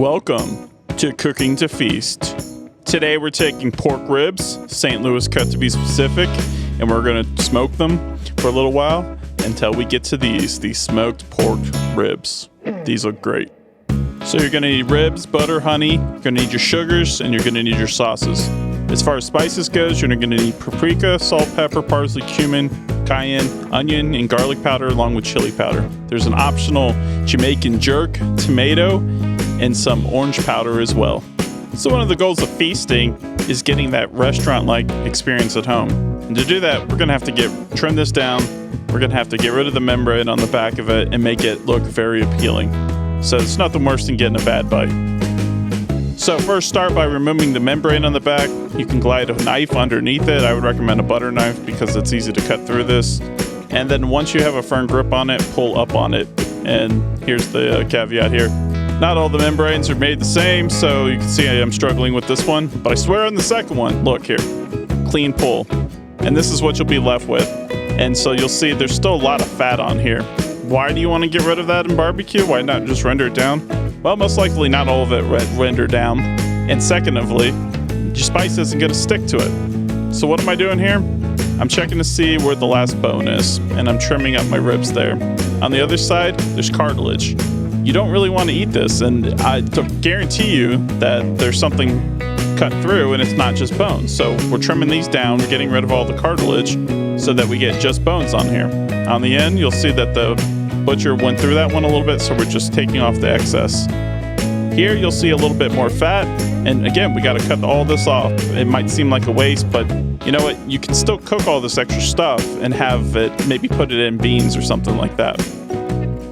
Welcome to Cooking to Feast. Today we're taking pork ribs, St. Louis cut to be specific, and we're going to smoke them for a little while until we get to these smoked pork ribs. These look great. So you're going to need ribs, butter, honey, you're going to need your sugars, and you're going to need your sauces. As far as spices goes, you're going to need paprika, salt, pepper, parsley, cumin, cayenne, onion, and garlic powder along with chili powder. There's an optional Jamaican jerk, tomato, and some orange powder as well. So one of the goals of feasting is getting that restaurant-like experience at home. And to do that, we're going to have to trim this down. We're going to have to get rid of the membrane on the back of it and make it look very appealing. So it's nothing worse than getting a bad bite. So first start by removing the membrane on the back. You can glide a knife underneath it. I would recommend a butter knife because it's easy to cut through this. And then once you have a firm grip on it, pull up on it. And here's the caveat here. Not all the membranes are made the same, so you can see I'm struggling with this one. But I swear on the second one, look here, clean pull. And this is what you'll be left with. And so you'll see there's still a lot of fat on here. Why do you want to get rid of that in barbecue? Why not just render it down? Well, most likely not all of it render down. And secondly, your spice isn't going to stick to it. So what am I doing here? I'm checking to see where the last bone is, and I'm trimming up my ribs there. On the other side, there's cartilage. You don't really want to eat this, and I guarantee you that there's something cut through and it's not just bones. So we're trimming these down, we're getting rid of all the cartilage so that we get just bones on here. On the end, you'll see that the butcher went through that one a little bit, so we're just taking off the excess. Here you'll see a little bit more fat, and again, we got to cut all this off. It might seem like a waste, but you know what? You can still cook all this extra stuff and have it, maybe put it in beans or something like that.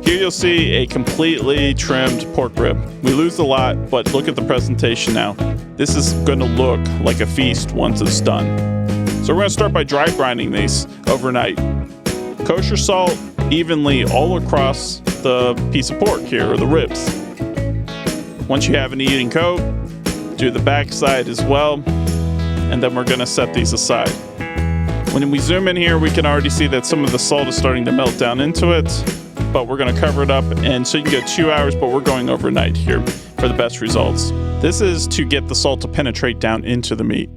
Here you'll see a completely trimmed pork rib. We lose a lot, but look at the presentation now. This is going to look like a feast once it's done. So we're going to start by dry brining these overnight. Kosher salt evenly all across the piece of pork here, or the ribs. Once you have an eating coat, do the back side as well, and then we're going to set these aside. When we zoom in here, we can already see that some of the salt is starting to melt down into it, but we're going to cover it up, and so you can go 2 hours, but we're going overnight here for the best results. This is to get the salt to penetrate down into the meat.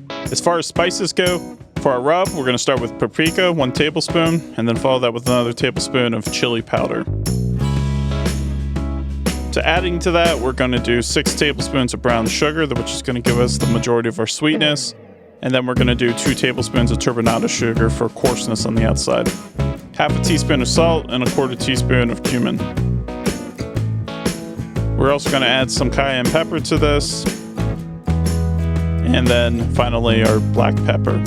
As far as spices go, for our rub, we're going to start with paprika, 1 tablespoon, and then follow that with another tablespoon of chili powder. So adding to that, we're going to do 6 tablespoons of brown sugar, which is going to give us the majority of our sweetness. And then we're going to do 2 tablespoons of turbinado sugar for coarseness on the outside. Half a teaspoon of salt and a 1/4 teaspoon of cumin. We're also going to add some cayenne pepper to this. And then finally our black pepper.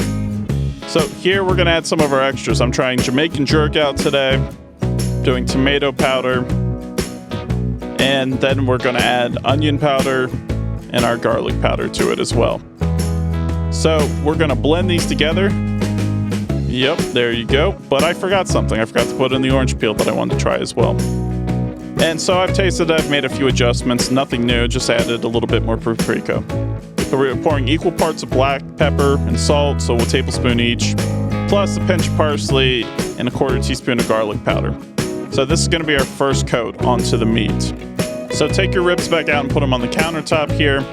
So here we're going to add some of our extras. I'm trying Jamaican jerk out today, doing tomato powder, and then we're going to add onion powder and our garlic powder to it as well. So we're going to blend these together. Yep, there you go. But I forgot something. I forgot to put in the orange peel that I wanted to try as well. And so I've tasted it. I've made a few adjustments. Nothing new, just added a little bit more paprika. So we're pouring equal parts of black pepper and salt, so 1 tablespoon each, plus a pinch of parsley and a 1/4 teaspoon of garlic powder. So this is going to be our first coat onto the meat. So take your ribs back out and put them on the countertop here,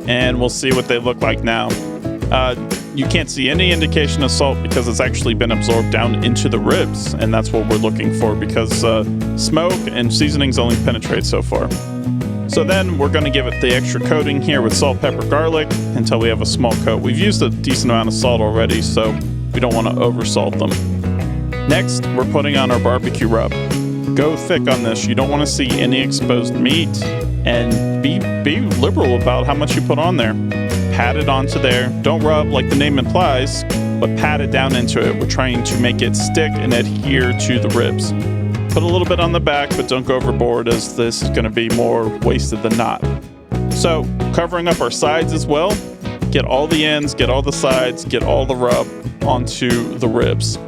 and we'll see what they look like now. You can't see any indication of salt because it's actually been absorbed down into the ribs, and that's what we're looking for because smoke and seasonings only penetrate so far. So then we're going to give it the extra coating here with salt, pepper, garlic until we have a small coat. We've used a decent amount of salt already, so we don't want to oversalt them. Next, we're putting on our barbecue rub. Go thick on this. You don't want to see any exposed meat, and be liberal about how much you put on there. Pat it onto there. Don't rub like the name implies, but pat it down into it. We're trying to make it stick and adhere to the ribs. Put a little bit on the back, but don't go overboard as this is going to be more wasted than not. So covering up our sides as well. Get all the ends, get all the sides, get all the rub onto the ribs.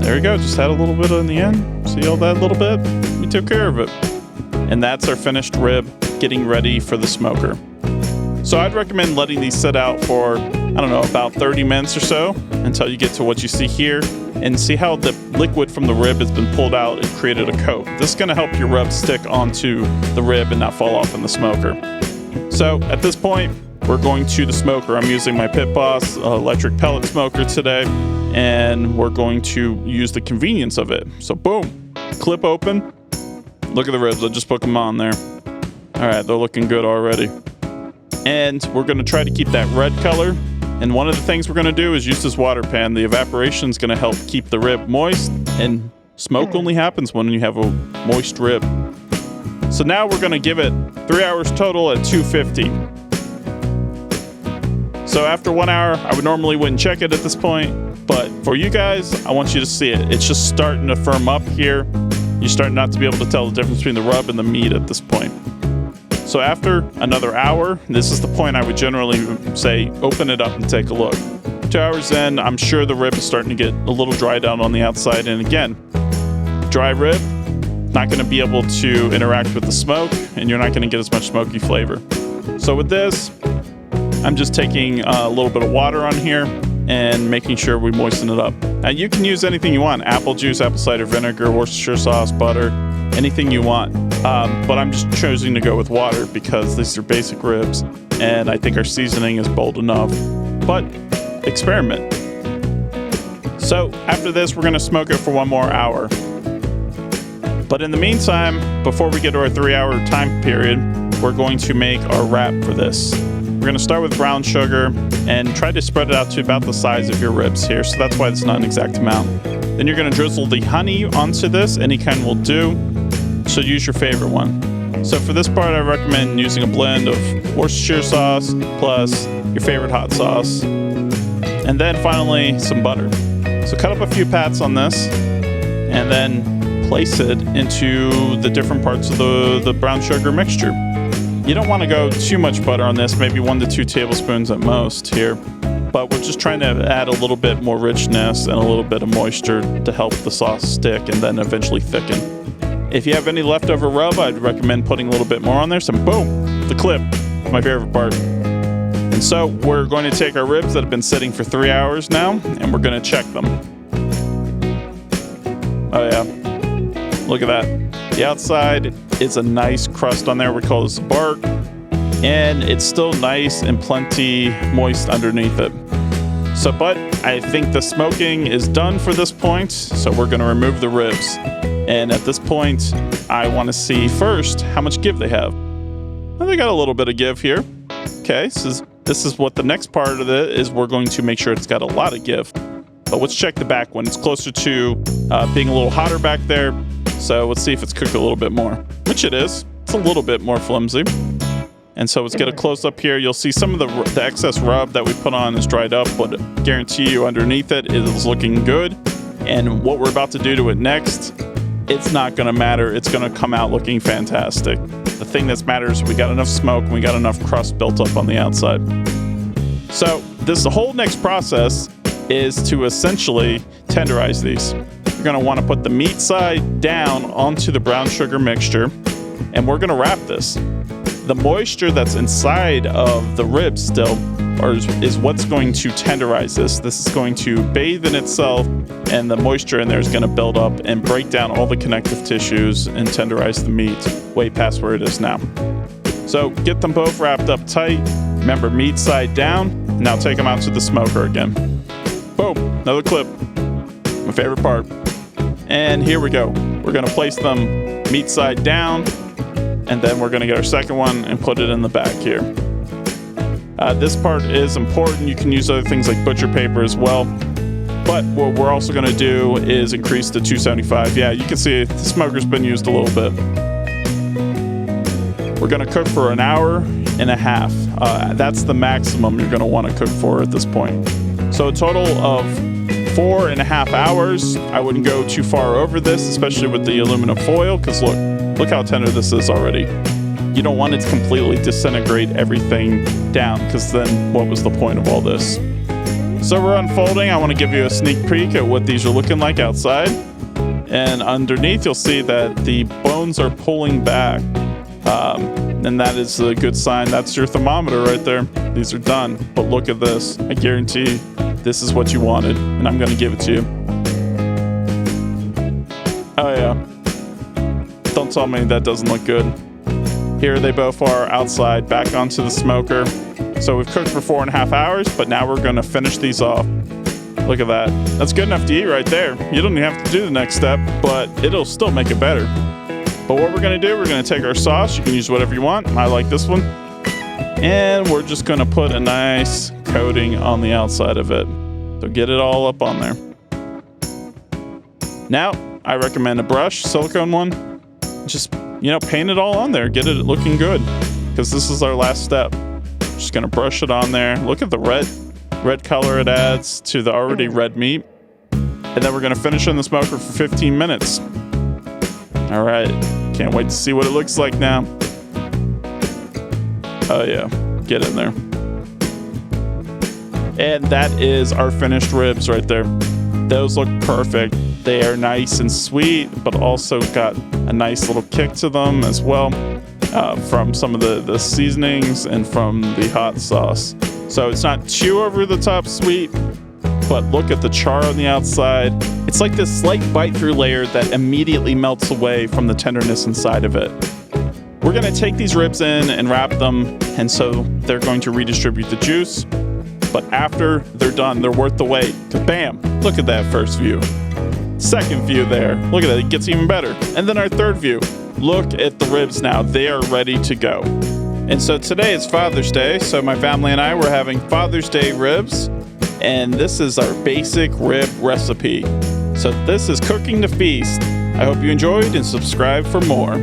There we go, just add a little bit on the end. See all that little bit? We took care of it. And that's our finished rib getting ready for the smoker. So I'd recommend letting these sit out for, I don't know, about 30 minutes or so until you get to what you see here. and see how the liquid from the rib has been pulled out and created a coat. This is going to help your rub stick onto the rib and not fall off in the smoker. So at this point, we're going to the smoker. I'm using my Pit Boss electric pellet smoker today, and we're going to use the convenience of it. So boom, clip open. Look at the ribs, I just put them on there. All right, they're looking good already. And we're gonna try to keep that red color. And one of the things we're gonna do is use this water pan. The evaporation is gonna help keep the rib moist, and smoke only happens when you have a moist rib. So now we're gonna give it 3 hours total at 250. So after 1 hour, I would normally wouldn't check it at this point, but for you guys, I want you to see it. It's just starting to firm up here. You start not to be able to tell the difference between the rub and the meat at this point. So after another hour, this is the point I would generally say, open it up and take a look. 2 hours in, I'm sure the rib is starting to get a little dried out on the outside. And again, dry rib, not gonna be able to interact with the smoke, and you're not gonna get as much smoky flavor. So with this, I'm just taking a little bit of water on here and making sure we moisten it up. Now you can use anything you want, apple juice, apple cider vinegar, Worcestershire sauce, butter, anything you want. But I'm just choosing to go with water because these are basic ribs and I think our seasoning is bold enough, but experiment. So after this, we're gonna smoke it for 1 more hour. But in the meantime, before we get to our 3 hour time period, we're going to make our wrap for this. We're gonna start with brown sugar and try to spread it out to about the size of your ribs here. So that's why it's not an exact amount. Then you're gonna drizzle the honey onto this. Any kind will do. So use your favorite one. So for this part, I recommend using a blend of Worcestershire sauce plus your favorite hot sauce. And then finally, some butter. So cut up a few pats on this and then place it into the different parts of the brown sugar mixture. You don't want to go too much butter on this, maybe 1 to 2 tablespoons at most here. But we're just trying to add a little bit more richness and a little bit of moisture to help the sauce stick and then eventually thicken. If you have any leftover rub, I'd recommend putting a little bit more on there. So boom, the clip, my favorite part. And so we're going to take our ribs that have been sitting for 3 hours now, and we're going to check them. Oh yeah, look at that. The outside is a nice crust on there. We call this bark. And it's still nice and plenty moist underneath it. So, but I think the smoking is done for this point. So we're gonna remove the ribs. And at this point, I wanna see first how much give they have. Well, they got a little bit of give here. Okay, so this is what the next part of it is. We're going to make sure it's got a lot of give. But let's check the back one. It's closer to being a little hotter back there. So let's see if it's cooked a little bit more, which it is. It's a little bit more flimsy. And so let's get a close up here. You'll see some of the excess rub that we put on is dried up, but I guarantee you underneath it is looking good. And what we're about to do to it next, it's not gonna matter. It's gonna come out looking fantastic. The thing that matters is we got enough smoke and we got enough crust built up on the outside. So the whole next process is to essentially tenderize these. You're gonna wanna put the meat side down onto the brown sugar mixture, and we're gonna wrap this. The moisture that's inside of the ribs still is what's going to tenderize this. This is going to bathe in itself, and the moisture in there is gonna build up and break down all the connective tissues and tenderize the meat way past where it is now. So get them both wrapped up tight. Remember, meat side down. Now take them out to the smoker again. Boom, another clip. My favorite part. And here we go. We're gonna place them meat side down, and then we're gonna get our second one and put it in the back here. This part is important. You can use other things like butcher paper as well. But what we're also gonna do is increase to 275. Yeah, you can see the smoker's been used a little bit. We're gonna cook for 1.5 hours. That's the maximum you're gonna wanna cook for at this point. So a total of 4.5 hours. I wouldn't go too far over this, especially with the aluminum foil, because look how tender this is already. You don't want it to completely disintegrate everything down, because then what was the point of all this? So we're unfolding. I want to give you a sneak peek at what these are looking like outside. And underneath, you'll see that the bones are pulling back. And that is a good sign. That's your thermometer right there. These are done. But look at this. I guarantee this is what you wanted, and I'm going to give it to you. Oh yeah. Don't tell me that doesn't look good. Here they both are outside, back onto the smoker. So we've cooked for 4.5 hours, but now we're gonna finish these off. Look at that. That's good enough to eat right there. You don't even have to do the next step, but it'll still make it better. But what we're gonna do, we're gonna take our sauce. You can use whatever you want. I like this one. And we're just gonna put a nice coating on the outside of it. So get it all up on there. Now, I recommend a brush, silicone one. Just, paint it all on there. Get it looking good, because this is our last step. Just gonna brush it on there. Look at the red color it adds to the already red meat. And then we're gonna finish in the smoker for 15 minutes. All right, can't wait to see what it looks like now. Oh yeah, get in there. And that is our finished ribs right there. Those look perfect. They are nice and sweet, but also got a nice little kick to them as well, from some of the seasonings and from the hot sauce. So it's not too over the top sweet, but look at the char on the outside. It's like this slight bite through layer that immediately melts away from the tenderness inside of it. We're gonna take these ribs in and wrap them, and so they're going to redistribute the juice. But after they're done, they're worth the wait. Bam! Look at that first view. Second view there. Look at that, it gets even better. And then our third view. Look at the ribs now. They are ready to go. And so today is Father's Day, so my family and I were having Father's Day ribs, and this is our basic rib recipe. So this is Cooking to Feast. I hope you enjoyed and subscribe for more.